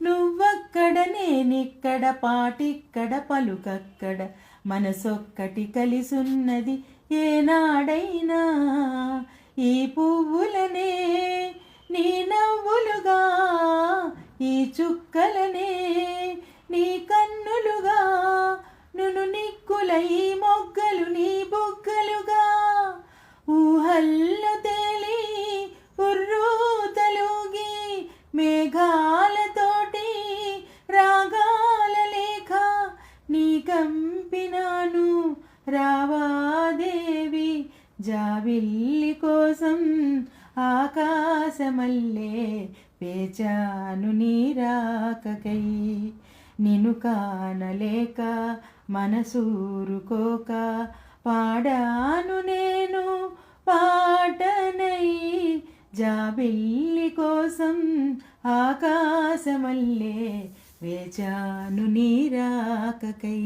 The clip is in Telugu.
నువ్వక్కడ నేనిక్కడ పాటిక్కడ పలుకక్కడ మనసొక్కటి కలిసున్నది ఏనాడైనా. ఈ పువ్వులనే నీ నవ్వులుగా, ఈ చుక్కలనే నీ కన్నులుగా, నును నిక్కుల ఈ మొగ్గలు నీ బుగ్గలుగా, ఊహల్లో తేలి ఉర్రూతలూగి మేఘాలతోటి రాగాల లేఖ నీ కంపినాను రావాదేవి. జాబిల్లి కోసం ఆకాశమల్లే పేచాను నీ రాకకై. నిన్ను కానలేక మనసూరుకోక పాడాను నేను పాటనై. జాబిల్లి కోసం ఆకాశమల్లే వేచాను నీ రాకకై.